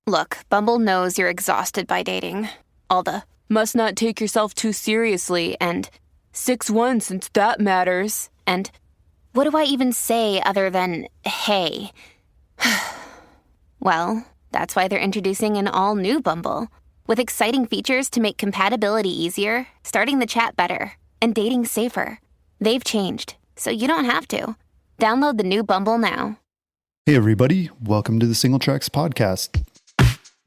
Look, Bumble knows you're exhausted by dating. All the must not take yourself too seriously and 6'1" since that matters. And what do I even say other than hey? Well, that's why they're introducing an all-new Bumble with exciting features to make compatibility easier, starting the chat better, and dating safer. They've changed, so you don't have to. Download the new Bumble now. Hey everybody, welcome to the Singletracks podcast.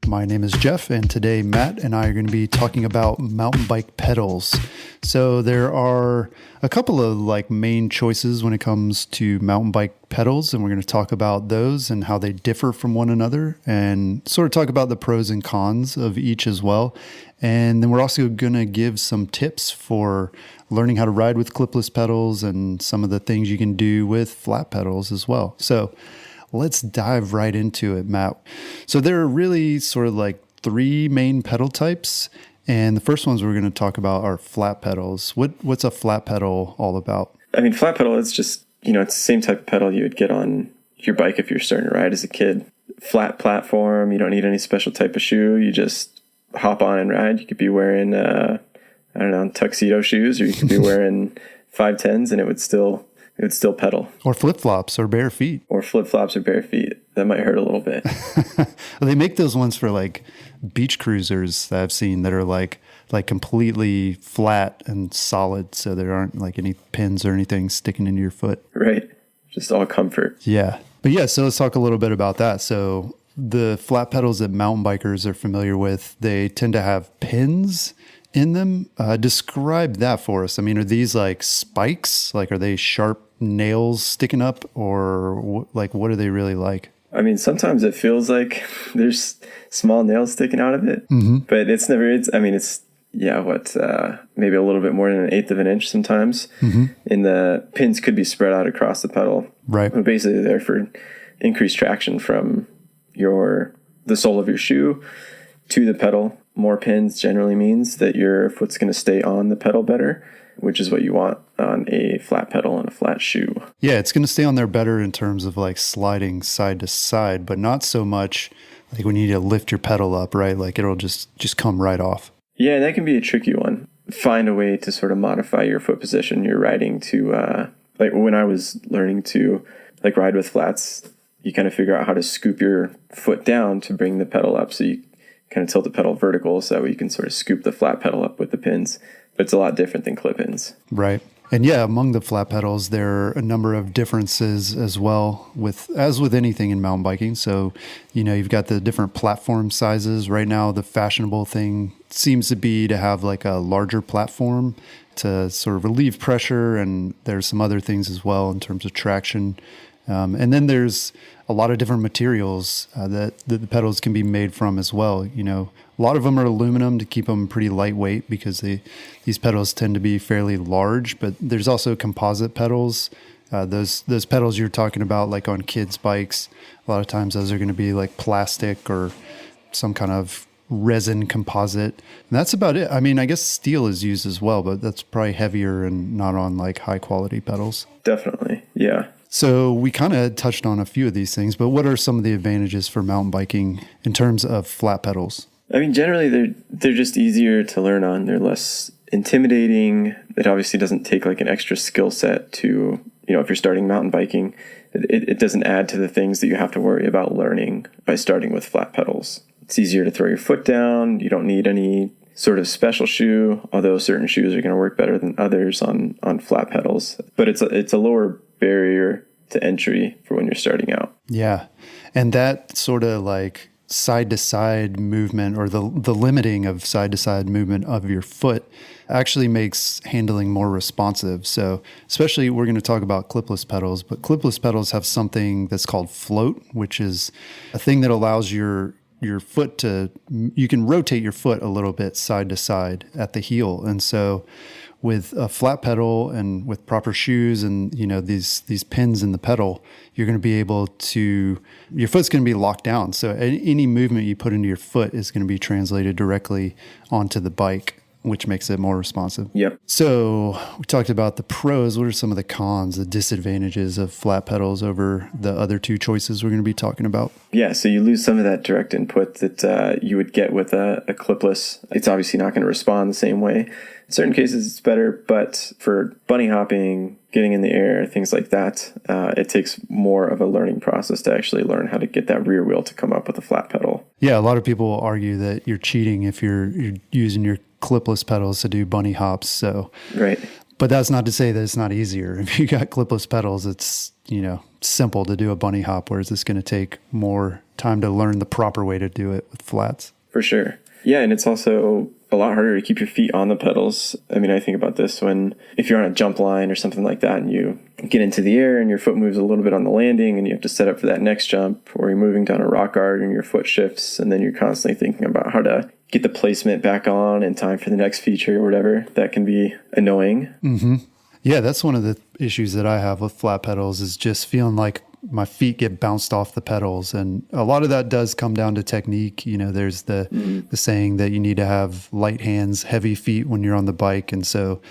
My name is Jeff, and today Matt and I are going to be talking about mountain bike pedals. So there are a couple of main choices when it comes to mountain bike pedals, and we're going to talk about those and how they differ from one another, and sort of talk about the pros and cons of each as well. And then we're also going to give some tips for learning how to ride with clipless pedals and some of the things you can do with flat pedals as well. So let's dive right into it, Matt. So there are really sort of three main pedal types. And the first ones we're going to talk about are flat pedals. What's a flat pedal all about? I mean, flat pedal is just, it's the same type of pedal you would get on your bike if you're starting to ride as a kid. Flat platform, you don't need any special type of shoe. You just hop on and ride. You could be wearing, tuxedo shoes, or you could be wearing 510s and it would still pedal. Or flip-flops or bare feet. That might hurt a little bit. They make those ones for beach cruisers that I've seen that are like completely flat and solid, so there aren't any pins or anything sticking into your foot. Right. Just all comfort. Yeah. But yeah, so let's talk a little bit about that. So the flat pedals that mountain bikers are familiar with, they tend to have pins in them. Describe that for us. I mean, are these spikes? Are they sharp nails sticking up, or what are they really like? I mean, sometimes it feels like there's small nails sticking out of it, but it's never, maybe a little bit more than 1/8 of an inch sometimes. And the pins could be spread out across the pedal. Right. But basically they're for increased traction from the sole of your shoe to the pedal. More pins generally means that your foot's going to stay on the pedal better, which is what you want on a flat pedal and a flat shoe. Yeah, it's going to stay on there better in terms of sliding side to side, but not so much when you need to lift your pedal up, right? It'll just come right off. Yeah, and that can be a tricky one. Find a way to sort of modify your foot position you're riding to, when I was learning to ride with flats, you kind of figure out how to scoop your foot down to bring the pedal up, so you kind of tilt the pedal vertical so that way you can sort of scoop the flat pedal up with the pins. But it's a lot different than clip-ins. Right. And yeah, among the flat pedals, there are a number of differences as well, as with anything in mountain biking. So, you've got the different platform sizes. Right now, the fashionable thing seems to be to have a larger platform to sort of relieve pressure. And there's some other things as well in terms of traction. And then there's a lot of different materials that the pedals can be made from as well. A lot of them are aluminum to keep them pretty lightweight because these pedals tend to be fairly large. But there's also composite pedals. Those pedals you're talking about, on kids' bikes, a lot of times those are going to be plastic or some kind of resin composite. And that's about it. I mean, I guess steel is used as well, but that's probably heavier and not on high quality pedals. Definitely, yeah. So we kind of touched on a few of these things, but what are some of the advantages for mountain biking in terms of flat pedals? I mean, generally they're just easier to learn on. They're less intimidating. It obviously doesn't take an extra skill set to, if you're starting mountain biking, it doesn't add to the things that you have to worry about learning by starting with flat pedals. It's easier to throw your foot down. You don't need any sort of special shoe, although certain shoes are going to work better than others on flat pedals. But it's a lower barrier to entry for when you're starting out. Yeah. And that sort of side-to-side movement, or the limiting of side-to-side movement of your foot, actually makes handling more responsive. So especially, we're going to talk about clipless pedals, but clipless pedals have something that's called float, which is a thing that allows your foot you can rotate your foot a little bit side to side at the heel. And so with a flat pedal and with proper shoes and, these pins in the pedal, you're going to be able to, your foot's going to be locked down. So any movement you put into your foot is going to be translated directly onto the bike. which makes it more responsive. Yep. So we talked about the pros. What are some of the cons, the disadvantages of flat pedals over the other two choices we're going to be talking about? Yeah, so you lose some of that direct input that you would get with a clipless. It's obviously not going to respond the same way. In certain cases, it's better, but for bunny hopping, getting in the air, things like that, it takes more of a learning process to actually learn how to get that rear wheel to come up with a flat pedal. Yeah, a lot of people argue that you're cheating if you're using your clipless pedals to do bunny hops. So, right. But that's not to say that it's not easier. If you got clipless pedals, it's, simple to do a bunny hop, whereas it's going to take more time to learn the proper way to do it with flats. For sure. Yeah, and it's also a lot harder to keep your feet on the pedals. I mean, I think about this if you're on a jump line or something like that and you get into the air and your foot moves a little bit on the landing and you have to set up for that next jump, or you're moving down a rock art and your foot shifts and then you're constantly thinking about how to get the placement back on in time for the next feature or whatever. That can be annoying. Mm-hmm. Yeah, that's one of the issues that I have with flat pedals is just feeling like my feet get bounced off the pedals. And a lot of that does come down to technique. There's the saying that you need to have light hands, heavy feet when you're on the bike. And so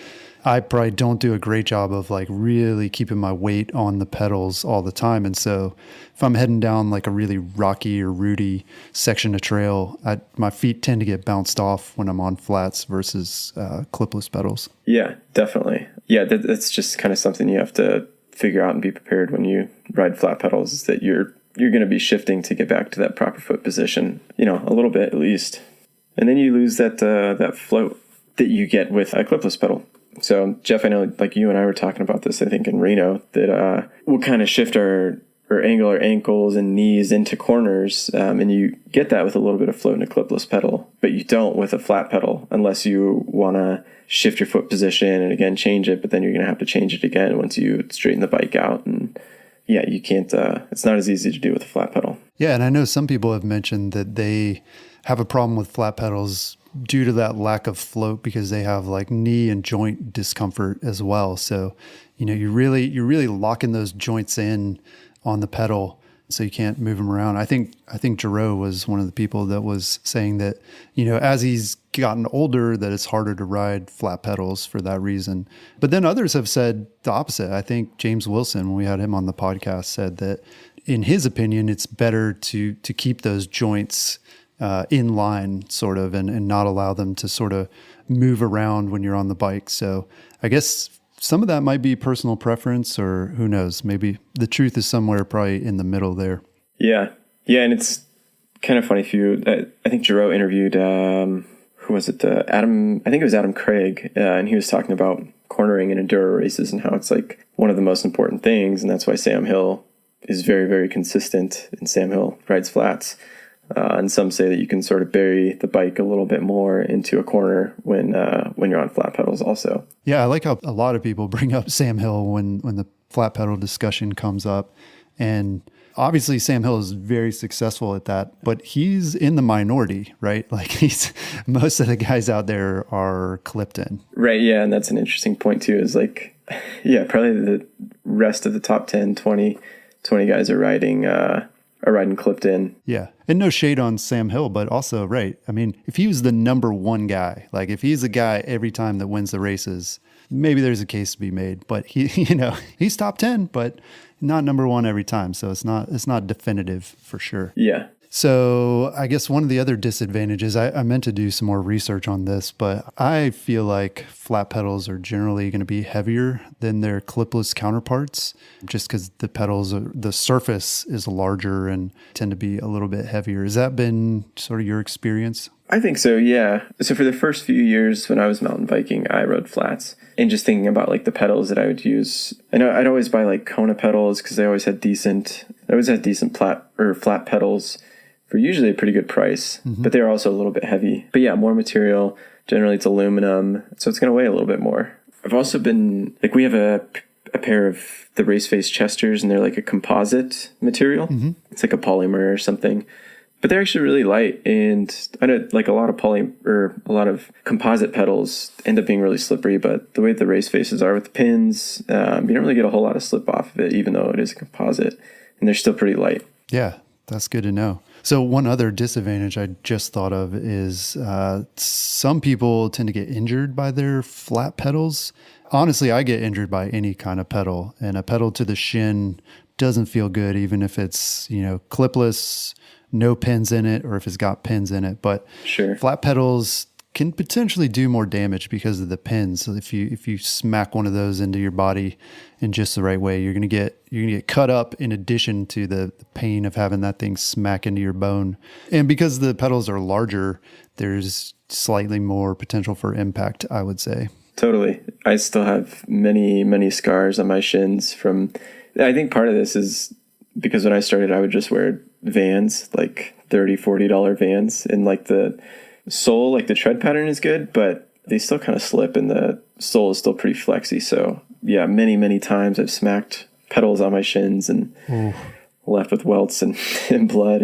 I probably don't do a great job of like really keeping my weight on the pedals all the time. And so if I'm heading down like a really rocky or rooty section of trail, my feet tend to get bounced off when I'm on flats versus clipless pedals. Yeah, definitely. Yeah, that's just kind of something you have to figure out and be prepared when you ride flat pedals, is that you're going to be shifting to get back to that proper foot position, a little bit at least. And then you lose that float that you get with a clipless pedal. So Jeff, I know like you and I were talking about this, I think in Reno, that we'll kind of shift our angle our ankles and knees into corners, and you get that with a little bit of float in a clipless pedal, but you don't with a flat pedal unless you want to shift your foot position and again change it, but then you're going to have to change it again once you straighten the bike out. And yeah, you can't, it's not as easy to do with a flat pedal. Yeah, and I know some people have mentioned that they have a problem with flat pedals due to that lack of float because they have like knee and joint discomfort as well. So, you're really locking those joints in on the pedal so you can't move them around. I think Giroux was one of the people that was saying that, as he's gotten older, that it's harder to ride flat pedals for that reason. But then others have said the opposite. I think James Wilson, when we had him on the podcast, said that in his opinion, it's better to keep those joints in line sort of and not allow them to sort of move around when you're on the bike. So I guess some of that might be personal preference, or who knows, maybe the truth is somewhere probably in the middle there. Yeah. And it's kind of funny I think Giroux interviewed, who was it? I think it was Adam Craig. And he was talking about cornering in enduro races and how it's like one of the most important things. And that's why Sam Hill is very, very consistent, and Sam Hill rides flats. And some say that you can sort of bury the bike a little bit more into a corner when you're on flat pedals also. Yeah, I like how a lot of people bring up Sam Hill when the flat pedal discussion comes up. And obviously Sam Hill is very successful at that, but he's in the minority, right? Like most of the guys out there are clipped in. Right, yeah, and that's an interesting point too, is like, yeah, probably the rest of the top 10, 20 guys are riding clipped in. Yeah. And no shade on Sam Hill, but also, right. I mean, if he was the number one guy, like if he's the guy every time that wins the races, maybe there's a case to be made, but he's top 10, but not number one every time. So it's not definitive for sure. Yeah. So I guess one of the other disadvantages, I meant to do some more research on this, but I feel like flat pedals are generally going to be heavier than their clipless counterparts, just because the surface is larger and tend to be a little bit heavier. Has that been sort of your experience? I think so, yeah. So for the first few years when I was mountain biking, I rode flats. And just thinking about like the pedals that I would use, I know I'd always buy like Kona pedals because I always had decent flat pedals for usually a pretty good price, but they're also a little bit heavy. But yeah, more material. Generally it's aluminum, so it's going to weigh a little bit more. I've also been, like, we have a pair of the Race Face Chesters, and they're like a composite material. Mm-hmm. It's like a polymer or something. But they're actually really light, and I know like a lot of composite pedals end up being really slippery, but the way the Race Faces are with the pins, you don't really get a whole lot of slip off of it, even though it is a composite, and they're still pretty light. Yeah. That's good to know. So one other disadvantage I just thought of is some people tend to get injured by their flat pedals. Honestly, I get injured by any kind of pedal, and a pedal to the shin doesn't feel good, even if it's, clipless, no pins in it, or if it's got pins in it. But Sure. flat pedals can potentially do more damage because of the pins. So if you smack one of those into your body in just the right way, you're gonna get cut up in addition to the pain of having that thing smack into your bone. And because the pedals are larger, there's slightly more potential for impact, I would say. Totally. I still have many, many scars on my shins from, I think part of this is because when I started, I would just wear Vans, like $30, $40 Vans, and like the sole, like the tread pattern is good, but they still kind of slip and the sole is still pretty flexy. So yeah, many, many times I've smacked pedals on my shins and left with welts and blood.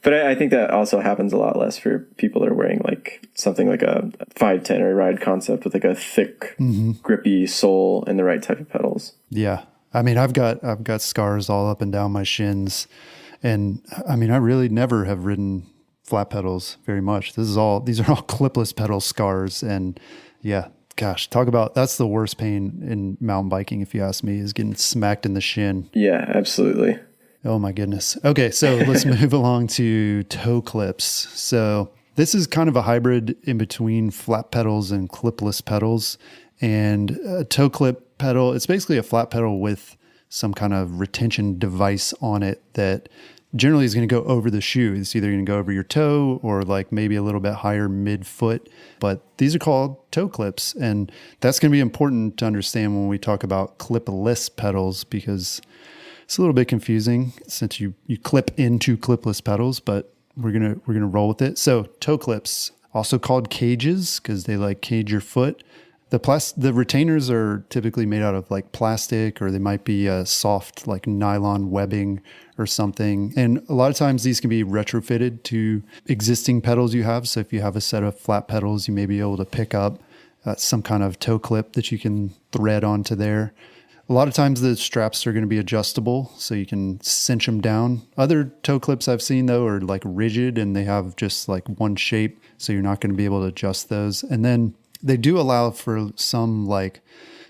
But I think that also happens a lot less for people that are wearing like something like a 510 or a Ride Concept with like a thick, grippy sole and the right type of pedals. Yeah. I mean, I've got scars all up and down my shins, and I mean, I really never have ridden flat pedals very much. These are all clipless pedal scars. And yeah, gosh, that's the worst pain in mountain biking, if you ask me, is getting smacked in the shin. Yeah, absolutely. Oh my goodness. Okay. So let's move along to toe clips. So this is kind of a hybrid in between flat pedals and clipless pedals. And a toe clip pedal, it's basically a flat pedal with some kind of retention device on it that generally is going to go over the shoe. It's either going to go over your toe or like maybe a little bit higher midfoot, but these are called toe clips. And that's going to be important to understand when we talk about clipless pedals, because it's a little bit confusing since you clip into clipless pedals, but we're going to roll with it. So toe clips, also called cages because they like cage your foot. The retainers are typically made out of like plastic, or they might be a soft like nylon webbing or something. And a lot of times these can be retrofitted to existing pedals you have. So if you have a set of flat pedals, you may be able to pick up some kind of toe clip that you can thread onto there. A lot of times the straps are going to be adjustable, so you can cinch them down. Other toe clips I've seen though are like rigid and they have just like one shape, so you're not going to be able to adjust those. And then they do allow for some like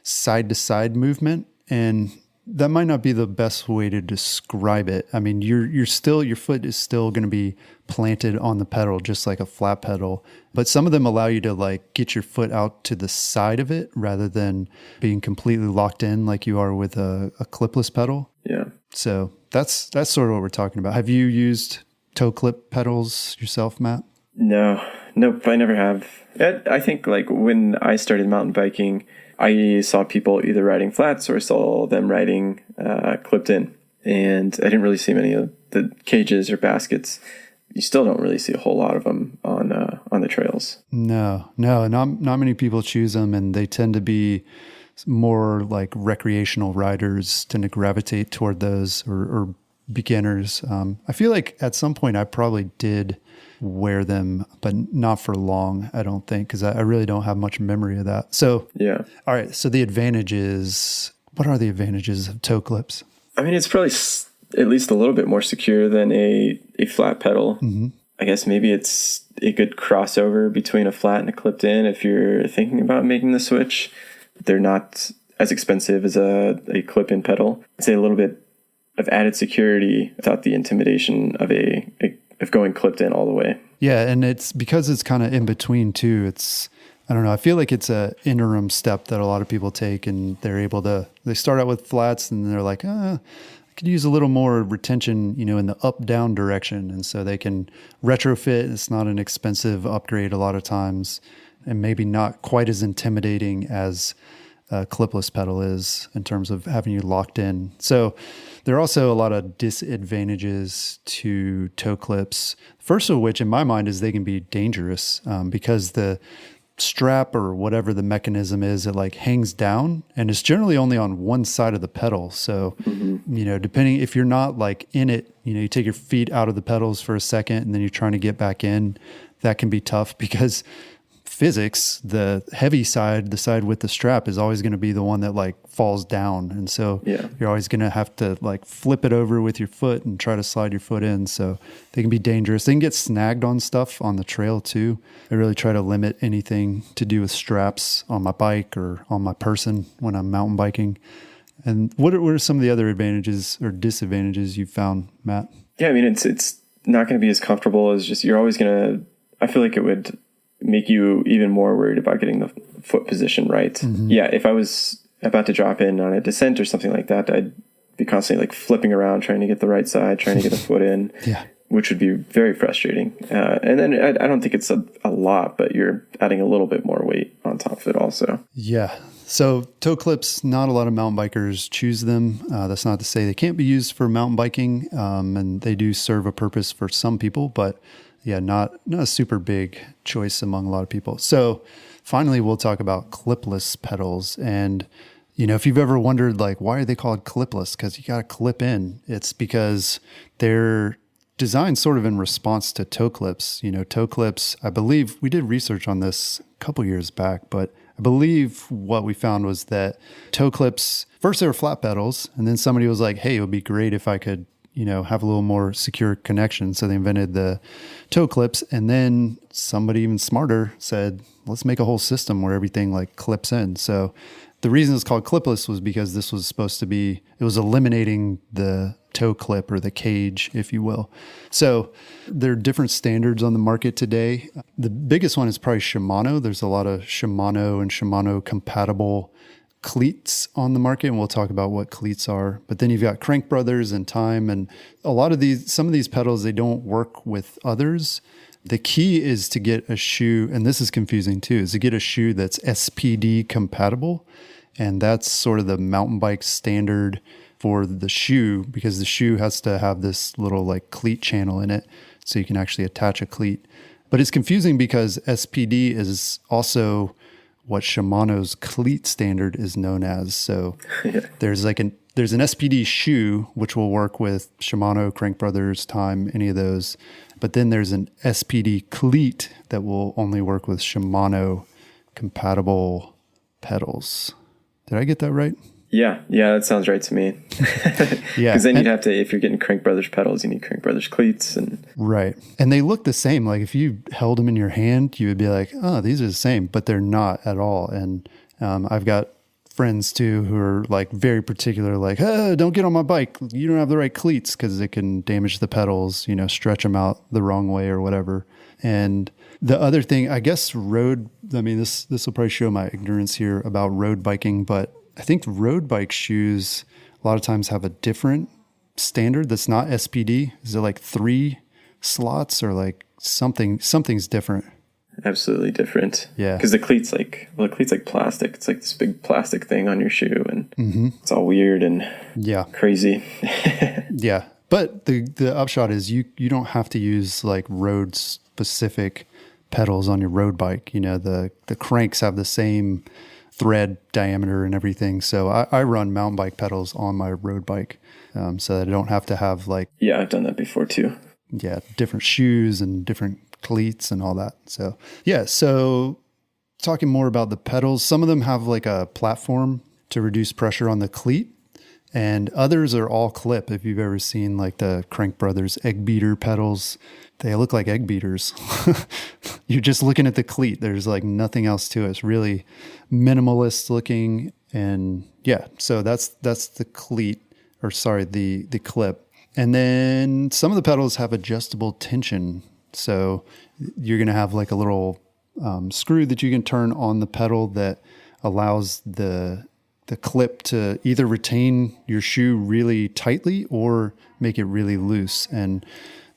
side to side movement, and that might not be the best way to describe it. I mean, your foot is still going to be planted on the pedal just like a flat pedal, but some of them allow you to like get your foot out to the side of it rather than being completely locked in like you are with a clipless pedal. Yeah. So that's sort of what we're talking about. Have you used toe clip pedals yourself, Matt? Nope, I never have. I think like when I started mountain biking, I saw people either riding flats or saw them riding clipped in. And I didn't really see many of the cages or baskets. You still don't really see a whole lot of them on the trails. No, not many people choose them, and they tend to be more like recreational riders tend to gravitate toward those, or beginners. I feel like at some point I probably did wear them, but not for long, I don't think, because I really don't have much memory of that. So, yeah. All right. So the advantages, what are the advantages of toe clips? I mean, it's probably at least a little bit more secure than a flat pedal. Mm-hmm. I guess maybe it's a good crossover between a flat and a clipped in if you're thinking about making the switch. They're not as expensive as a clip-in pedal. I'd say a little bit of added security without the intimidation of of going clipped in all the way. Yeah, and it's because it's kind of in between too. I don't know, I feel like it's a interim step that a lot of people take, and they start out with flats and they're like, I could use a little more retention, in the up-down direction. And so they can retrofit. It's not an expensive upgrade a lot of times, and maybe not quite as intimidating as a clipless pedal is in terms of having you locked in. So there are also a lot of disadvantages to toe clips. First of which, in my mind, is they can be dangerous because the strap or whatever the mechanism is, it like hangs down, and it's generally only on one side of the pedal. So, depending if you're not like in it, you take your feet out of the pedals for a second and then you're trying to get back in, that can be tough because physics, the heavy side, the side with the strap is always going to be the one that like falls down. And so you're always going to have to like flip it over with your foot and try to slide your foot in. So they can be dangerous. They can get snagged on stuff on the trail too. I really try to limit anything to do with straps on my bike or on my person when I'm mountain biking. And what are some of the other advantages or disadvantages you've found, Matt? Yeah, I mean, it's not going to be as comfortable as just, you're always going to, I feel like it would make you even more worried about getting the foot position right. Mm-hmm. Yeah, if I was about to drop in on a descent or something like that, I'd be constantly like flipping around, trying to get the right side, trying to get the foot in, which would be very frustrating. And then I don't think it's a lot, but you're adding a little bit more weight on top of it also. Yeah. So toe clips, not a lot of mountain bikers choose them. That's not to say they can't be used for mountain biking, and they do serve a purpose for some people, but yeah, not a super big choice among a lot of people. So finally, we'll talk about clipless pedals. And, you know, if you've ever wondered, like, why are they called clipless? Because you got to clip in. It's because they're designed sort of in response to toe clips. You know, toe clips, I believe we did research on this a couple years back, but I believe what we found was that toe clips, first they were flat pedals, and then somebody was like, hey, it would be great if I could, you know, have a little more secure connection. So they invented the toe clips. And then somebody even smarter said, let's make a whole system where everything like clips in. So the reason it's called clipless was because this was supposed to be, it was eliminating the toe clip or the cage, if you will. So there are different standards on the market today. The biggest one is probably Shimano. There's a lot of Shimano and Shimano compatible cleats on the market, and we'll talk about what cleats are. But then you've got Crank Brothers and Time, and some of these pedals, they don't work with others. The key is to get a shoe, and this is confusing too, is to get a shoe that's SPD compatible. And that's sort of the mountain bike standard for the shoe, because the shoe has to have this little like cleat channel in it so you can actually attach a cleat. But it's confusing because SPD is also what Shimano's cleat standard is known as. So there's an SPD shoe, which will work with Shimano, Crank Brothers, Time, any of those. But then there's an SPD cleat that will only work with Shimano compatible pedals. Did I get that right? Yeah, that sounds right to me. Yeah. Because then you'd have to, if you're getting Crank Brothers pedals, you need Crank Brothers cleats. Right. And they look the same. Like if you held them in your hand, you would be like, oh, these are the same, but they're not at all. And I've got friends too who are like very particular, like, oh, don't get on my bike. You don't have the right cleats, because it can damage the pedals, you know, stretch them out the wrong way or whatever. And the other thing, I guess this will probably show my ignorance here about road biking, but I think road bike shoes a lot of times have a different standard that's not SPD. Is it like 3 slots or like something's different? Absolutely different. Yeah. Because the cleat's like plastic. It's like this big plastic thing on your shoe, and it's all weird and crazy. Yeah. But the upshot is you don't have to use like road specific pedals on your road bike. You know, the cranks have the same thread diameter and everything. So I run mountain bike pedals on my road bike, so that I don't have to have like... Yeah, I've done that before too. Yeah, different shoes and different cleats and all that. So yeah, so talking more about the pedals, some of them have like a platform to reduce pressure on the cleat, and others are all clip. If you've ever seen like the Crank Brothers egg beater pedals, they look like egg beaters. You're just looking at the cleat. There's like nothing else to it. It's really minimalist looking. And yeah, so that's the cleat, or sorry, the clip. And then some of the pedals have adjustable tension. So you're going to have like a little screw that you can turn on the pedal that allows the clip to either retain your shoe really tightly or make it really loose. And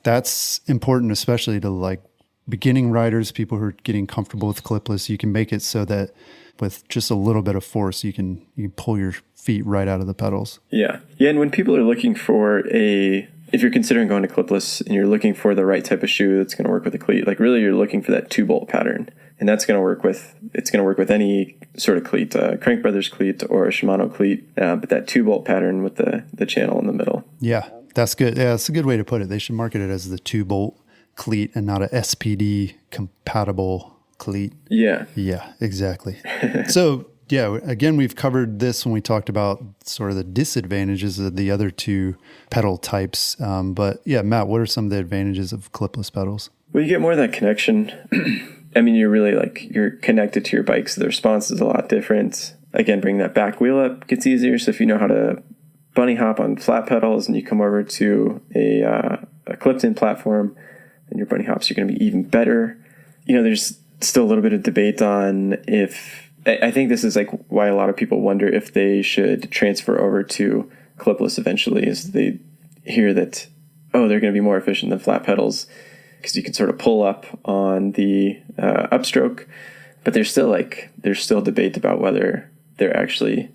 that's important, especially to like beginning riders, people who are getting comfortable with clipless. You can make it so that with just a little bit of force, you can pull your feet right out of the pedals. Yeah. And when people are looking for if you're considering going to clipless and you're looking for the right type of shoe that's going to work with a cleat, like really you're looking for that 2-bolt pattern. And that's going to work with any sort of cleat, Crank Brothers cleat or a Shimano cleat, but that 2-bolt pattern with the channel in the middle. Yeah, that's good. Yeah, that's a good way to put it. They should market it as the 2-bolt cleat and not a SPD compatible cleat. Yeah. Yeah, exactly. So, yeah, again, we've covered this when we talked about sort of the disadvantages of the other two pedal types. But yeah, Matt, what are some of the advantages of clipless pedals? Well, you get more of that connection. I mean, you're really you're connected to your bike, so the response is a lot different. Again, bringing that back wheel up gets easier. So if you know how to bunny hop on flat pedals and you come over to a clipped in platform and your bunny hops are going to be even better. There's still a little bit of debate on if, I think this is why a lot of people wonder if they should transfer over to clipless eventually, is they hear that, they're going to be more efficient than flat pedals because you can sort of pull up on the upstroke, but there's still debate about whether they're actually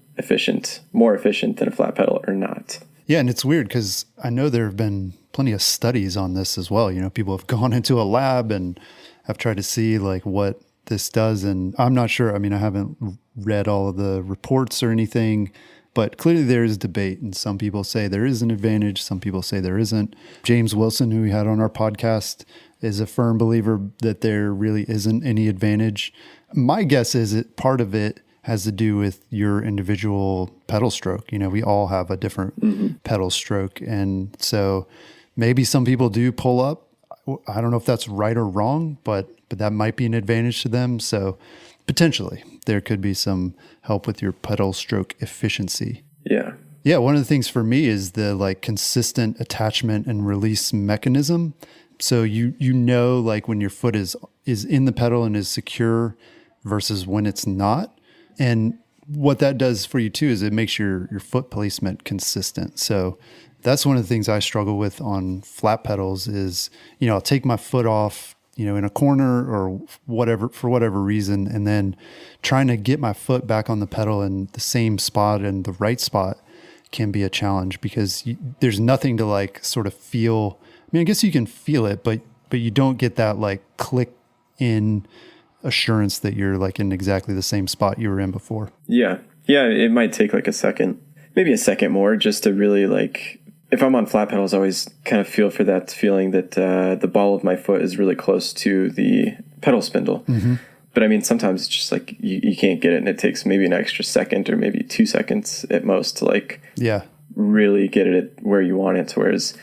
more efficient than a flat pedal or not. Yeah, and it's weird because I know there have been plenty of studies on this as well. People have gone into a lab and have tried to see what this does. And I'm not sure. I mean, I haven't read all of the reports or anything, but clearly there is debate. And some people say there is an advantage. Some people say there isn't. James Wilson, who we had on our podcast, is a firm believer that there really isn't any advantage. My guess is that part of it has to do with your individual pedal stroke. We all have a different pedal stroke. And so maybe some people do pull up. I don't know if that's right or wrong, but that might be an advantage to them. So potentially there could be some help with your pedal stroke efficiency. Yeah. Yeah. One of the things for me is the consistent attachment and release mechanism. So when your foot is in the pedal and is secure versus when it's not. And what that does for you too is it makes your foot placement consistent. So that's one of the things I struggle with on flat pedals is, I'll take my foot off, in a corner or whatever, for whatever reason, and then trying to get my foot back on the pedal in the same spot and the right spot can be a challenge because there's nothing to sort of feel. I mean, I guess you can feel it, but you don't get that click in assurance that you're in exactly the same spot you were in before. Yeah. It might take a second, maybe a second more just to really if I'm on flat pedals, I always kind of feel for that feeling that the ball of my foot is really close to the pedal spindle. Mm-hmm. But I mean, sometimes it's just you can't get it and it takes maybe an extra second or maybe 2 seconds at most to really get it at where you want it. Whereas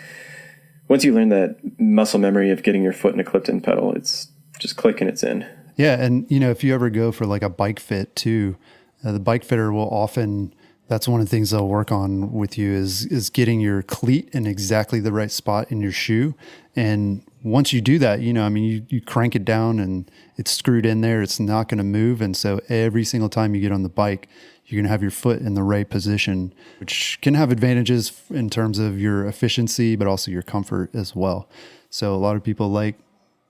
once you learn that muscle memory of getting your foot in a clipped in pedal, it's just click and it's in. Yeah. And, if you ever go for a bike fit too, the bike fitter will often, that's one of the things they'll work on with you is getting your cleat in exactly the right spot in your shoe. And once you do that, you crank it down and it's screwed in there. It's not going to move. And so every single time you get on the bike, you're going to have your foot in the right position, which can have advantages in terms of your efficiency, but also your comfort as well. So a lot of people like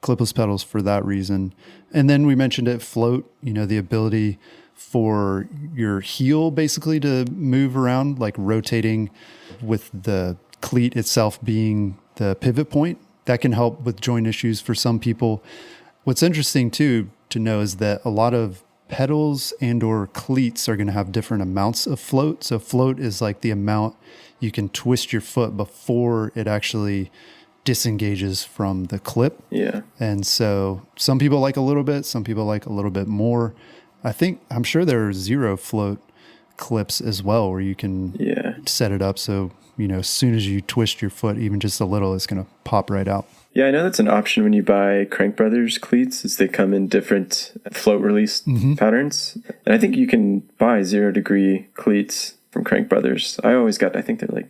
clipless pedals for that reason. And then we mentioned it, float, the ability for your heel basically to move around, rotating with the cleat itself being the pivot point. That can help with joint issues for some people. What's interesting too to know is that a lot of pedals and or cleats are going to have different amounts of float. So float is the amount you can twist your foot before it actually disengages from the clip. Yeah. And so some people like a little bit, some people like a little bit more. I'm sure there are zero float clips as well where you can set it up so, as soon as you twist your foot even just a little, it's going to pop right out. Yeah, I know that's an option when you buy Crank Brothers cleats, is they come in different float release patterns. And I think you can buy 0 degree cleats from Crank Brothers. I think they're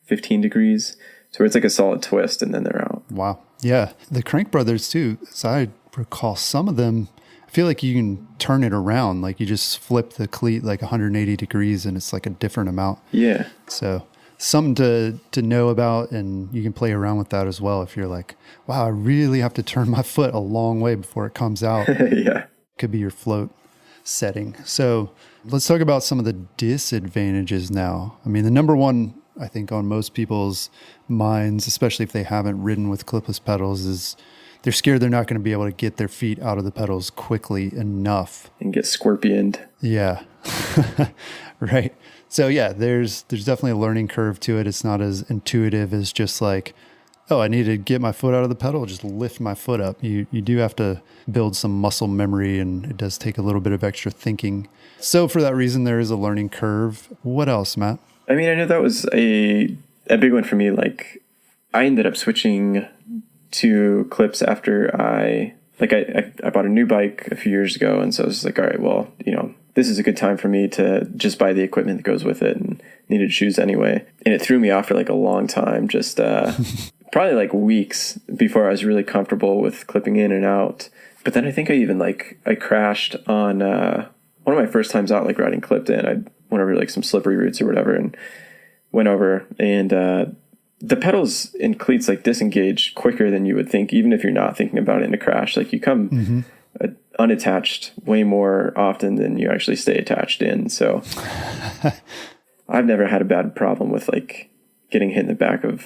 15 degrees. So it's a solid twist and then they're out. Wow. Yeah. The Crank Brothers too, as I recall, some of them, I feel like you can turn it around. You just flip the cleat 180 degrees and it's a different amount. Yeah. So something to know about, and you can play around with that as well. If you're wow, I really have to turn my foot a long way before it comes out. Yeah. Could be your float setting. So let's talk about some of the disadvantages now. I mean, the number one, I think on most people's minds, especially if they haven't ridden with clipless pedals, is they're scared they're not going to be able to get their feet out of the pedals quickly enough. And get scorpioned. Yeah. Right. So yeah, there's definitely a learning curve to it. It's not as intuitive as just oh, I need to get my foot out of the pedal, just lift my foot up. You do have to build some muscle memory, and it does take a little bit of extra thinking. So for that reason, there is a learning curve. What else, Matt? I mean, I know that was a big one for me. Like, I ended up switching to clips after I bought a new bike a few years ago. And so I was like, all right, well, this is a good time for me to just buy the equipment that goes with it, and needed shoes anyway. And it threw me off for like a long time, just probably like weeks before I was really comfortable with clipping in and out. But then I think I crashed on one of my first times out, like riding clipped in. I went over like some slippery routes or whatever, and went over, and the pedals and cleats like disengage quicker than you would think, even if you're not thinking about it in a crash. Like, you come unattached way more often than you actually stay attached in. So I've never had a bad problem with like getting hit in the back of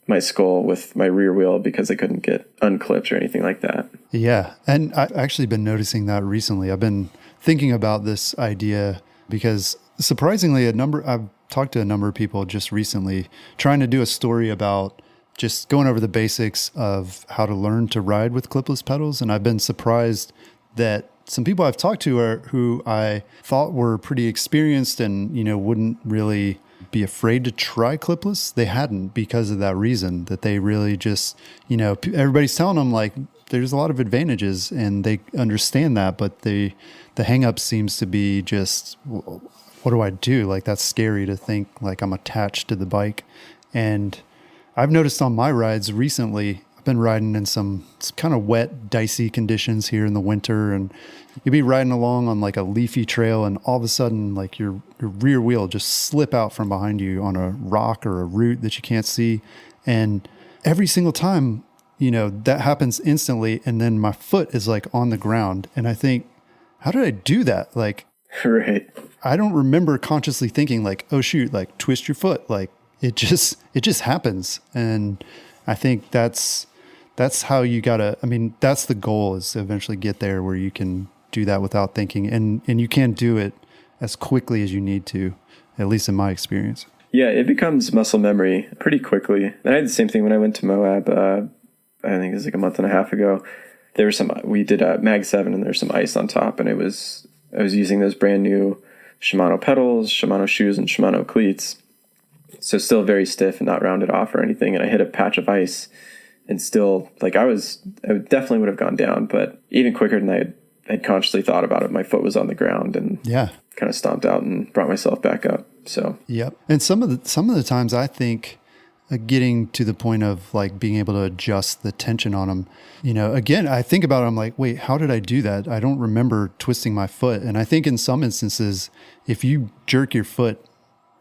my skull with my rear wheel because I couldn't get unclipped or anything like that. Yeah. And I've actually been noticing that recently. I've been thinking about this idea because surprisingly, I've talked to a number of people just recently trying to do a story about just going over the basics of how to learn to ride with clipless pedals. And I've been surprised that some people I've talked to who I thought were pretty experienced and, wouldn't really be afraid to try clipless. They hadn't, because of that reason, that they really just, everybody's telling them like there's a lot of advantages and they understand that, but the hang up seems to be just, what do I do? Like, that's scary to think like I'm attached to the bike. And I've noticed on my rides recently, I've been riding in some kind of wet, dicey conditions here in the winter, and you'd be riding along on like a leafy trail, and all of a sudden like your rear wheel just slip out from behind you on a rock or a root that you can't see. And every single time, that happens instantly. And then my foot is like on the ground, and I think, how did I do that? Like, right. I don't remember consciously thinking like, oh shoot, like twist your foot. Like it just happens. And I think that's how you that's the goal, is to eventually get there where you can do that without thinking. And you can do it as quickly as you need to, at least in my experience. Yeah, it becomes muscle memory pretty quickly. And I had the same thing when I went to Moab, I think it was like a month and a half ago. We did a Mag 7 and there's some ice on top, and I was using those brand new Shimano pedals, Shimano shoes, and Shimano cleats. So still very stiff and not rounded off or anything. And I hit a patch of ice, and still, like, I definitely would have gone down, but even quicker than I had consciously thought about it. My foot was on the ground, and kind of stomped out and brought myself back up. So yep. And some of the times I think getting to the point of like being able to adjust the tension on them, again, I think about it, I'm like, wait, how did I do that? I don't remember twisting my foot. And I think in some instances, if you jerk your foot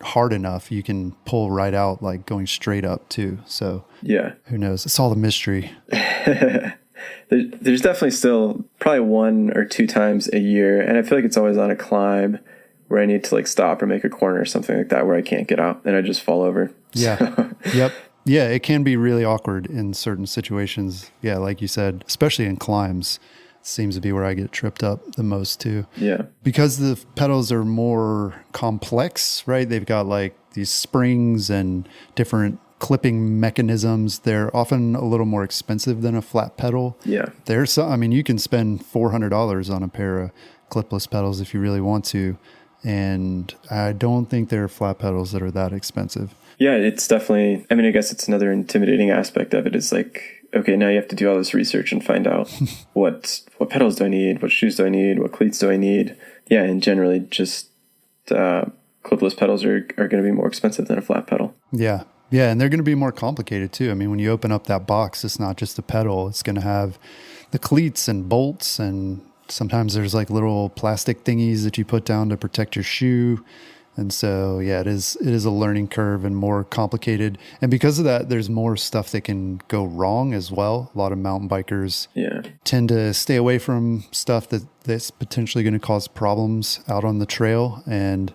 hard enough, you can pull right out, like going straight up too. So yeah, who knows? It's all a mystery. There's definitely still probably 1 or 2 times a year, and I feel like it's always on a climb where I need to like stop or make a corner or something like that where I can't get out and I just fall over. Yeah. Yep. Yeah. It can be really awkward in certain situations. Yeah. Like you said, especially in climbs, seems to be where I get tripped up the most too. Yeah. Because the pedals are more complex, right? They've got like these springs and different clipping mechanisms. They're often a little more expensive than a flat pedal. Yeah. You can spend $400 on a pair of clipless pedals if you really want to. And I don't think there are flat pedals that are that expensive. Yeah, it's definitely, I guess it's another intimidating aspect of it. Is like, okay, now you have to do all this research and find out what pedals do I need? What shoes do I need? What cleats do I need? Yeah. And generally just, clipless pedals are going to be more expensive than a flat pedal. Yeah. Yeah. And they're going to be more complicated too. When you open up that box, it's not just a pedal. It's going to have the cleats and bolts, and sometimes there's like little plastic thingies that you put down to protect your shoe. And so, yeah, it is a learning curve and more complicated. And because of that, there's more stuff that can go wrong as well. A lot of mountain bikers tend to stay away from stuff that's potentially going to cause problems out on the trail. And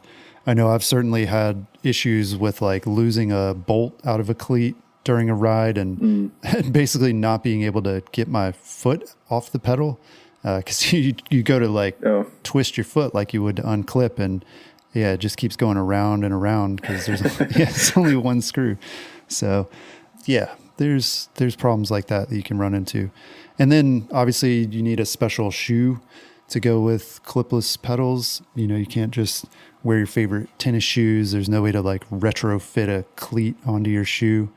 I know I've certainly had issues with like losing a bolt out of a cleat during a ride and basically not being able to get my foot off the pedal. Because you go to like twist your foot like you would to unclip, and it just keeps going around and around because there's it's only one screw. So yeah, there's problems like that you can run into. And then obviously you need a special shoe to go with clipless pedals. You know, you can't just wear your favorite tennis shoes. There's no way to like retrofit a cleat onto your shoe.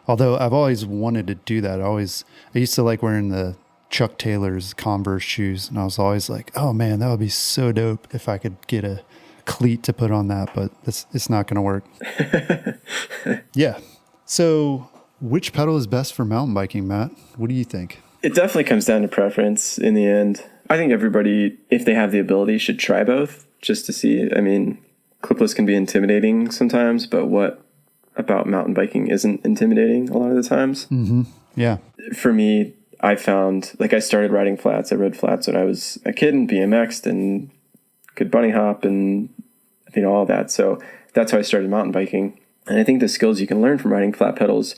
Although I've always wanted to do that. I used to like wearing the Chuck Taylor's Converse shoes. And I was always like, oh man, that would be so dope if I could get a cleat to put on that, but it's not going to work. Yeah. So which pedal is best for mountain biking, Matt? What do you think? It definitely comes down to preference in the end. I think everybody, if they have the ability, should try both just to see. I mean, clipless can be intimidating sometimes, but what about mountain biking isn't intimidating a lot of the times? Mm-hmm. Yeah. For me, I found, like, I started riding flats. I rode flats when I was a kid and BMX'd and could bunny hop and, you know, all that. So that's how I started mountain biking. And I think the skills you can learn from riding flat pedals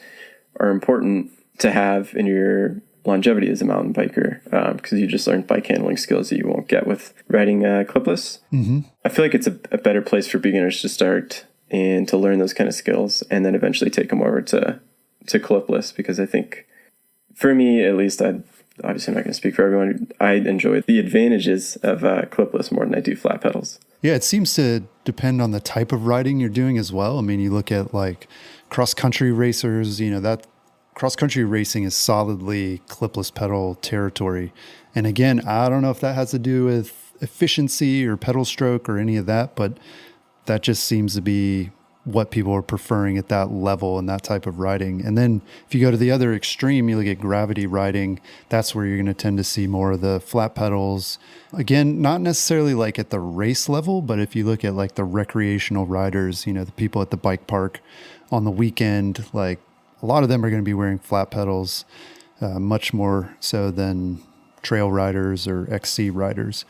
are important to have in your longevity as a mountain biker, because you just learn bike handling skills that you won't get with riding clipless. Mm-hmm. I feel like it's a better place for beginners to start and to learn those kind of skills and then eventually take them over to clipless, because I think, for me at least, obviously I'm not going to speak for everyone, I enjoy the advantages of clipless more than I do flat pedals. Yeah, it seems to depend on the type of riding you're doing as well. I mean, you look at like cross-country racers, you know, that cross-country racing is solidly clipless pedal territory. And again, I don't know if that has to do with efficiency or pedal stroke or any of that, but that just seems to be what people are preferring at that level and that type of riding. And then if you go to the other extreme, you look at gravity riding, that's where you're going to tend to see more of the flat pedals. Again, not necessarily like at the race level, but if you look at like the recreational riders, you know, the people at the bike park on the weekend, like a lot of them are going to be wearing flat pedals, much more so than trail riders or XC riders.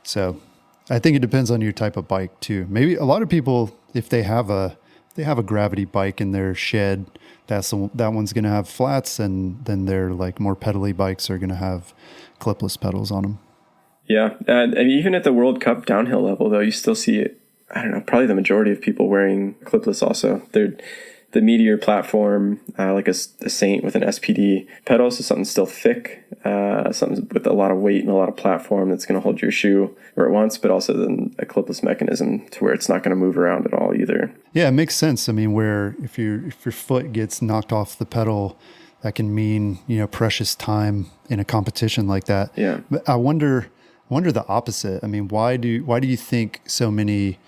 So I think it depends on your type of bike too. Maybe a lot of people, if they have a gravity bike in their shed, that one's going to have flats, and then their like more pedally bikes are going to have clipless pedals on them. Yeah. And even at the World Cup downhill level, though, you still see it. I don't know, probably the majority of people wearing clipless also. They're the Meteor platform, like a Saint with an SPD pedal, so something still thick, something with a lot of weight and a lot of platform that's going to hold your shoe where it wants, but also then a clipless mechanism to where it's not going to move around at all either. Yeah, it makes sense. I mean, where if your foot gets knocked off the pedal, that can mean, you know, precious time in a competition like that. Yeah. But I wonder the opposite. I mean, why do you think so many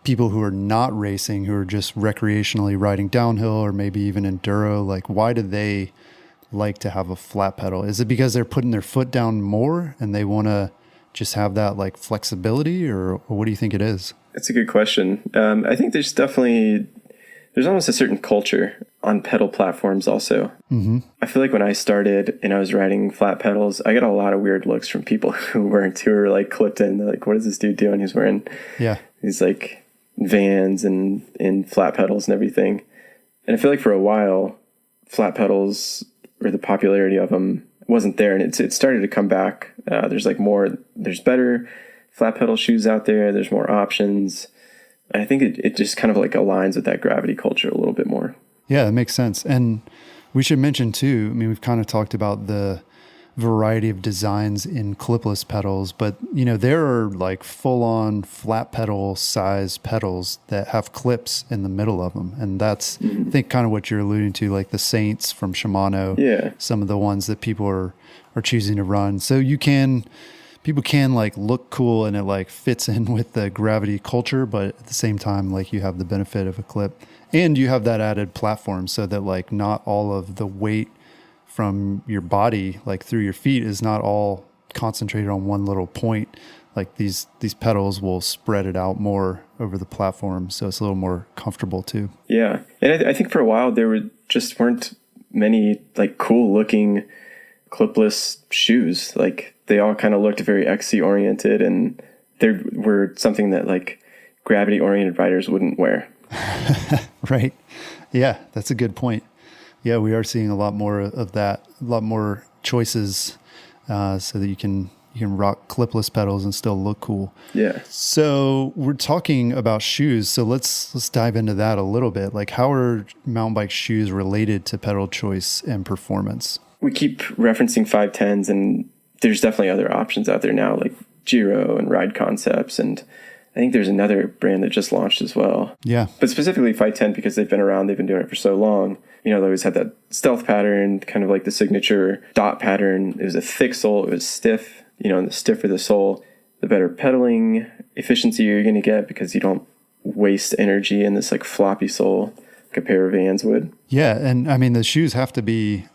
people who are not racing, who are just recreationally riding downhill or maybe even enduro, like why do they like to have a flat pedal? Is it because they're putting their foot down more and they want to just have that like flexibility, or what do you think it is? That's a good question. I think there's almost a certain culture on pedal platforms also. Mm-hmm. I feel like when I started and I was riding flat pedals, I got a lot of weird looks from people who were like clipped in. They're like, what is this dude doing? He's wearing these like Vans and flat pedals and everything. And I feel like for a while, flat pedals, or the popularity of them, wasn't there. And it started to come back. There's better flat pedal shoes out there. There's more options. I think it just kind of like aligns with that gravity culture a little bit more. Yeah, that makes sense. And we should mention too, I mean, we've kind of talked about the variety of designs in clipless pedals, but you know, there are like full on flat pedal size pedals that have clips in the middle of them. And that's, I think, kind of what you're alluding to, like the Saints from Shimano. Yeah. Some of the ones that people are choosing to run. So people can like look cool and it like fits in with the gravity culture, but at the same time, like you have the benefit of a clip and you have that added platform so that like not all of the weight from your body, like through your feet, is not all concentrated on one little point. Like these pedals will spread it out more over the platform, so it's a little more comfortable too. Yeah, and I think for a while there weren't many like cool looking clipless shoes. Like they all kind of looked very XC oriented, and they were something that like gravity oriented riders wouldn't wear. Right. Yeah, that's a good point. Yeah, we are seeing a lot more of that, a lot more choices, so that you can You can rock clipless pedals and still look cool. Yeah. So we're talking about shoes. So let's dive into that a little bit. Like, how are mountain bike shoes related to pedal choice and performance? We keep referencing 510s, and there's definitely other options out there now, like Giro and Ride Concepts, and I think there's another brand that just launched as well. Yeah. But specifically 510, because they've been around, they've been doing it for so long. They always had that stealth pattern, kind of like the signature dot pattern. It was a thick sole, it was stiff, and the stiffer the sole, the better pedaling efficiency you're going to get, because you don't waste energy in this like floppy sole like a pair of Vans would. Yeah, and I mean the shoes have to be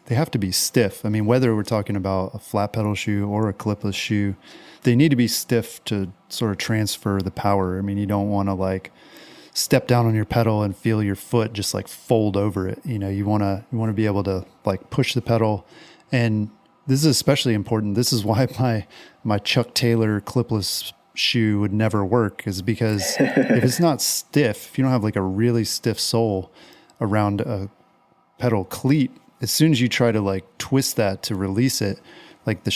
stiff. I mean, whether we're talking about a flat pedal shoe or a clipless shoe, they need to be stiff to sort of transfer the power. I mean, you don't want to like step down on your pedal and feel your foot just like fold over it. You want to be able to like push the pedal. And this is especially important. This is why my Chuck Taylor clipless shoe would never work, is because if it's not stiff, if you don't have like a really stiff sole around a pedal cleat, as soon as you try to like twist that to release it, like the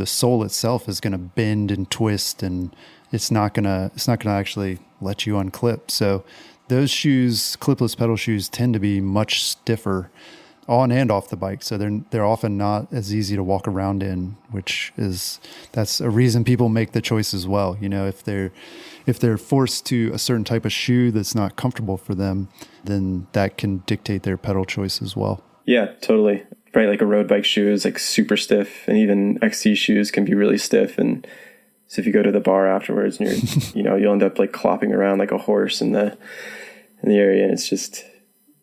sole itself is going to bend and twist, and it's not going to actually let you unclip. So those shoes, clipless pedal shoes, tend to be much stiffer on and off the bike. So they're often not as easy to walk around in, that's a reason people make the choice as well. If they're forced to a certain type of shoe that's not comfortable for them, then that can dictate their pedal choice as well. Yeah, totally. Right, like a road bike shoe is like super stiff, and even XC shoes can be really stiff. And so if you go to the bar afterwards, and you'll end up like clopping around like a horse in the area, and it's just,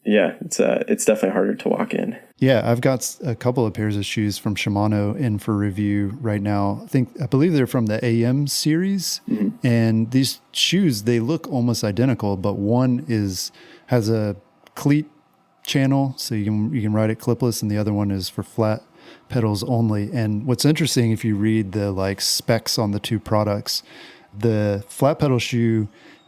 yeah, it's definitely harder to walk in. Yeah, I've got a couple of pairs of shoes from Shimano in for review right now. I believe they're from the AM series, and these shoes, they look almost identical, but one has a cleat channel, so you can ride it clipless, and the other one is for flat pedals only. And what's interesting, if you read the like specs on the two products, the flat pedal shoe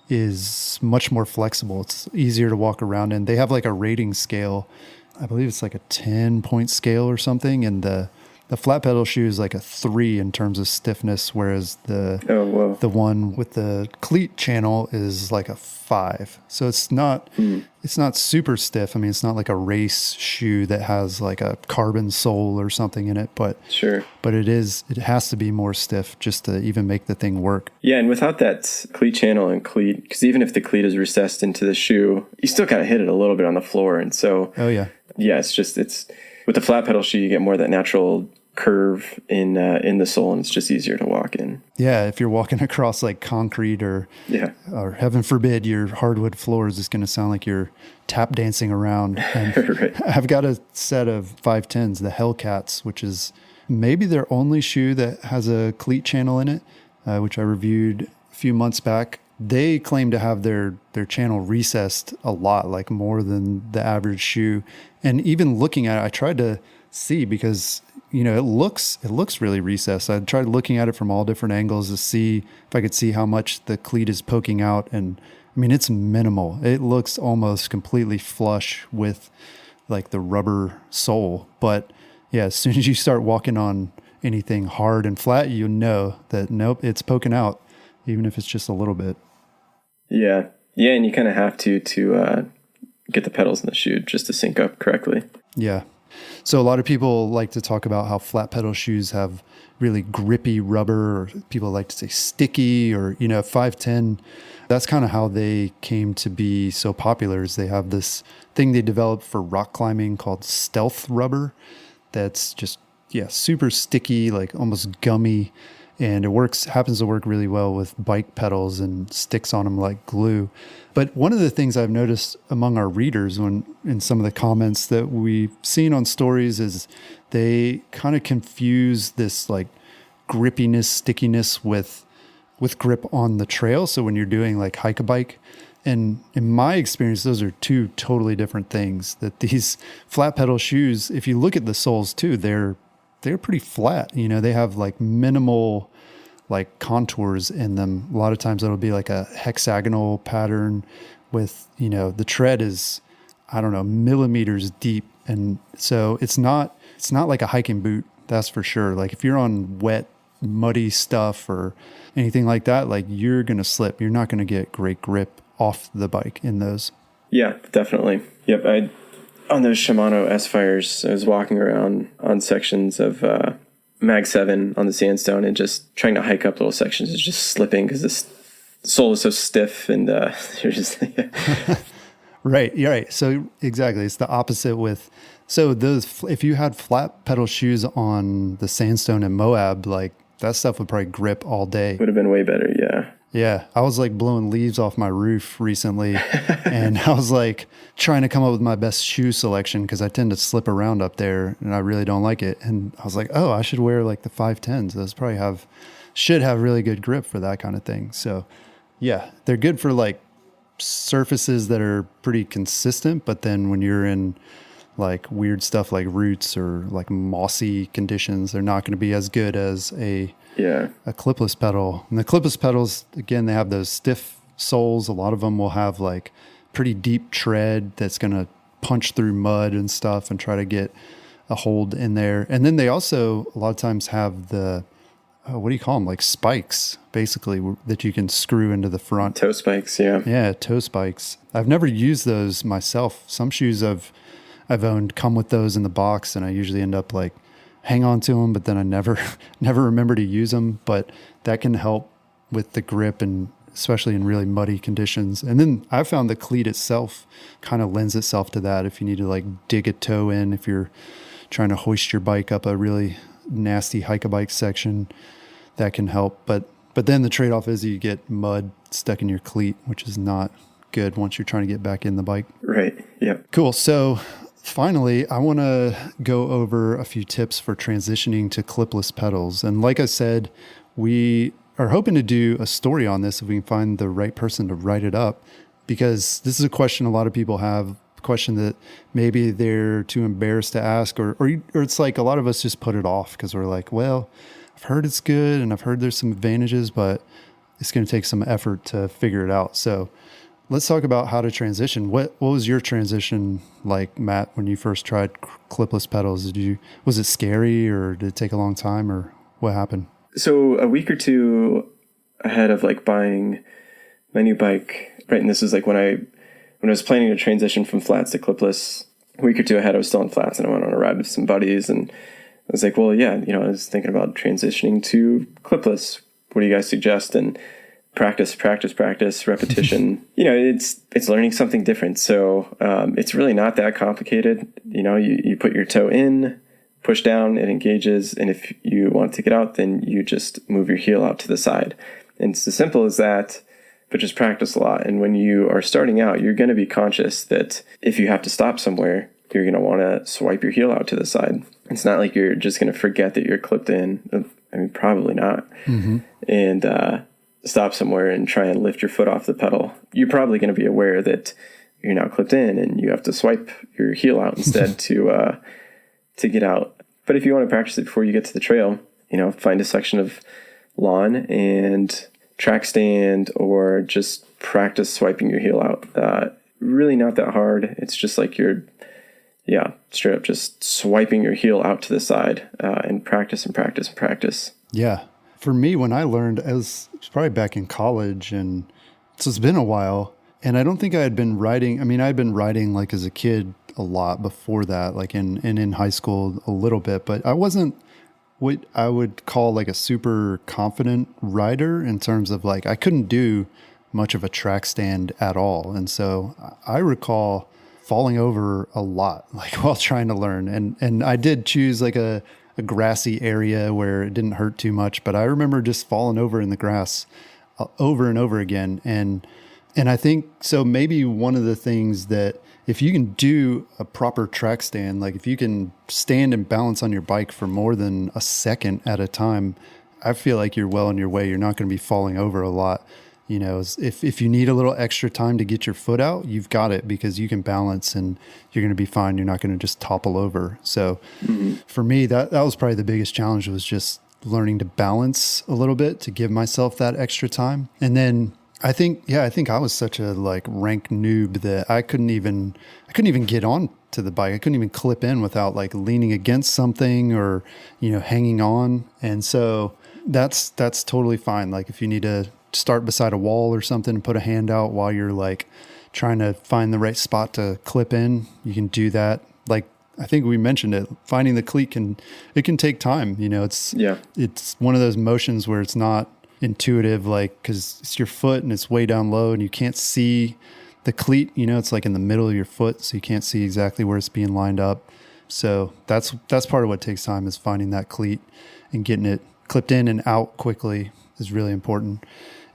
is much more flexible. It's easier to walk around in. They have like a rating scale. I believe it's like a 10-point scale or something, and the flat pedal shoe is like a 3 in terms of stiffness, whereas the one with the cleat channel is like a 5. So it's not super stiff. I mean, it's not like a race shoe that has like a carbon sole or something in it, but sure. But it has to be more stiff just to even make the thing work. Yeah, and without that cleat channel and cleat, because even if the cleat is recessed into the shoe, you still kind of hit it a little bit on the floor, and so it's with the flat pedal shoe, you get more of that natural curve in the sole, and it's just easier to walk in. Yeah, if you're walking across like concrete or heaven forbid your hardwood floors, it's going to sound like you're tap dancing around. And right. I've got a set of 510s, the Hellcats, which is maybe their only shoe that has a cleat channel in it, which I reviewed a few months back. They claim to have their channel recessed a lot, like more than the average shoe. And even looking at it, I tried to see, because it looks really recessed. I tried looking at it from all different angles to see if I could see how much the cleat is poking out, and I mean, it's minimal. It looks almost completely flush with like the rubber sole. But yeah, as soon as you start walking on anything hard and flat, you know that nope, it's poking out, even if it's just a little bit. Yeah, and you kind of have to get the pedals in the shoe just to sync up correctly. Yeah. So a lot of people like to talk about how flat pedal shoes have really grippy rubber, or people like to say sticky, or 510. That's kind of how they came to be so popular, is they have this thing they developed for rock climbing called stealth rubber that's just super sticky, like almost gummy, and happens to work really well with bike pedals and sticks on them like glue. But one of the things I've noticed among our readers in some of the comments that we've seen on stories is they kind of confuse this like grippiness, stickiness with grip on the trail. So when you're doing like hike a bike, and in my experience, those are two totally different things. That these flat pedal shoes, if you look at the soles too, they're pretty flat. They have like minimal like contours in them. A lot of times it'll be like a hexagonal pattern with, the tread is, I don't know, millimeters deep. And so it's not like a hiking boot, that's for sure. Like if you're on wet muddy stuff or anything like that, like you're going to slip. You're not going to get great grip off the bike in those. Yeah, definitely. Yep. On those Shimano S-Fires, I was walking around on sections of Mag 7 on the sandstone and just trying to hike up little sections is just slipping because the sole is so stiff and you're just... Right. Yeah. Right. So exactly. It's the opposite with, so those, if you had flat pedal shoes on the sandstone in Moab, like that stuff would probably grip all day. Would have been way better. Yeah. Yeah. I was like blowing leaves off my roof recently and I was like trying to come up with my best shoe selection because I tend to slip around up there and I really don't like it. And I was like, oh, I should wear like the 510s. Those probably should have really good grip for that kind of thing. So yeah, they're good for like surfaces that are pretty consistent, but then when you're in like weird stuff like roots or like mossy conditions, they're not going to be as good as a clipless pedal. And the clipless pedals, again, they have those stiff soles. A lot of them will have like pretty deep tread that's going to punch through mud and stuff and try to get a hold in there. And then they also a lot of times have the what do you call them? Like spikes, basically, that you can screw into the front. Toe spikes, yeah. Yeah, toe spikes. I've never used those myself. Some shoes I've owned come with those in the box, and I usually end up like hang on to them, but then I never remember to use them. But that can help with the grip, and especially in really muddy conditions. And then I found the cleat itself kind of lends itself to that. If you need to like dig a toe in, if you're trying to hoist your bike up a really nasty hike-a-bike section, that can help. But then the trade-off is you get mud stuck in your cleat, which is not good once you're trying to get back in the bike. Right. Yep. Cool. So finally, I want to go over a few tips for transitioning to clipless pedals. And like I said, we are hoping to do a story on this if we can find the right person to write it up, because this is a question a lot of people have, a question that maybe they're too embarrassed to ask, or it's like a lot of us just put it off because we're like, well, I've heard it's good and I've heard there's some advantages, but it's going to take some effort to figure it out. So let's talk about how to transition. What was your transition like, Matt, when you first tried clipless pedals? Was it scary, or did it take a long time, or what happened? So a week or two ahead of like buying my new bike, right? And this is like when I was planning to transition from flats to clipless. A week or two ahead, I was still on flats, and I went on a ride with some buddies, and I was like, well, yeah, I was thinking about transitioning to clipless. What do you guys suggest? And practice, repetition. It's learning something different. So it's really not that complicated. You put your toe in, push down, it engages. And if you want to get out, then you just move your heel out to the side. And it's as simple as that, but just practice a lot. And when you are starting out, you're going to be conscious that if you have to stop somewhere, you're going to want to swipe your heel out to the side. It's not like you're just going to forget that you're clipped in. I mean, probably not. Mm-hmm. And stop somewhere and try and lift your foot off the pedal. You're probably going to be aware that you're now clipped in and you have to swipe your heel out instead to get out. But if you want to practice it before you get to the trail, find a section of lawn and track stand, or just practice swiping your heel out. Really not that hard. It's just like straight up just swiping your heel out to the side, and practice. Yeah. For me, when I learned, it was probably back in college, and so it's been a while, and I don't think I had been riding. I mean, I'd been riding like as a kid a lot before that, like in high school a little bit, but I wasn't what I would call like a super confident rider in terms of like, I couldn't do much of a track stand at all. And so I recall falling over a lot, like while trying to learn. And I did choose like a grassy area where it didn't hurt too much, but I remember just falling over in the grass over and over again. And I think, so maybe one of the things that if you can do a proper track stand, like if you can stand and balance on your bike for more than a second at a time, I feel like you're well on your way. You're not going to be falling over a lot. If you need a little extra time to get your foot out, you've got it, because you can balance and you're going to be fine. You're not going to just topple over. So for me, that was probably the biggest challenge, was just learning to balance a little bit to give myself that extra time. And then I think I was such a like rank noob that I couldn't even get on to the bike. I couldn't even clip in without like leaning against something or, hanging on. And so That's totally fine. Like if you need to start beside a wall or something, put a hand out while you're like trying to find the right spot to clip in, you can do that. Like I think we mentioned it, finding the cleat can take time. You know, it's one of those motions where it's not intuitive, like, cause it's your foot and it's way down low and you can't see the cleat, you know, it's like in the middle of your foot. So you can't see exactly where it's being lined up. So that's part of what takes time, is finding that cleat and getting it clipped in and out quickly is really important.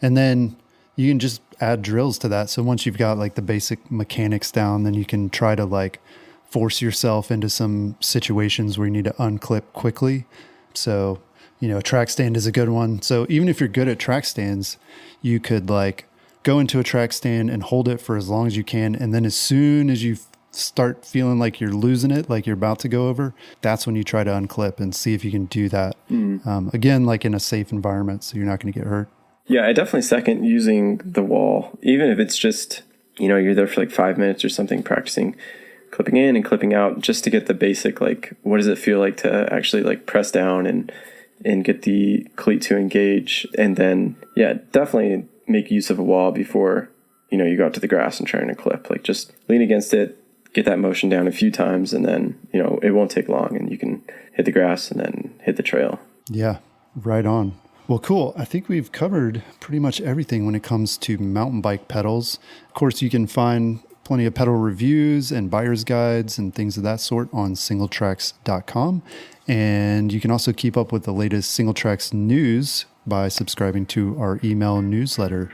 And then you can just add drills to that. So once you've got like the basic mechanics down, then you can try to like force yourself into some situations where you need to unclip quickly. So, you know, a track stand is a good one. So even if you're good at track stands, you could like go into a track stand and hold it for as long as you can. And then as soon as you start feeling like you're losing it, like you're about to go over, that's when you try to unclip and see if you can do that. Again, like in a safe environment, so you're not going to get hurt. Yeah, I definitely second using the wall, even if it's just, you know, you're there for like 5 minutes or something practicing clipping in and clipping out, just to get the basic, like, what does it feel like to actually like press down and get the cleat to engage. And then, yeah, definitely make use of a wall before, you know, you go out to the grass and try to clip. Like just lean against it, get that motion down a few times, and then, you know, it won't take long and you can hit the grass and then hit the trail. Yeah, right on. Well, cool. I think we've covered pretty much everything when it comes to mountain bike pedals. Of course, you can find plenty of pedal reviews and buyer's guides and things of that sort on singletracks.com. And you can also keep up with the latest Singletracks news by subscribing to our email newsletter.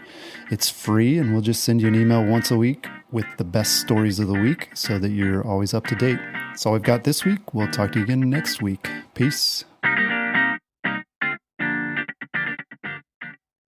It's free, and we'll just send you an email once a week with the best stories of the week so that you're always up to date. That's all we've got this week. We'll talk to you again next week. Peace.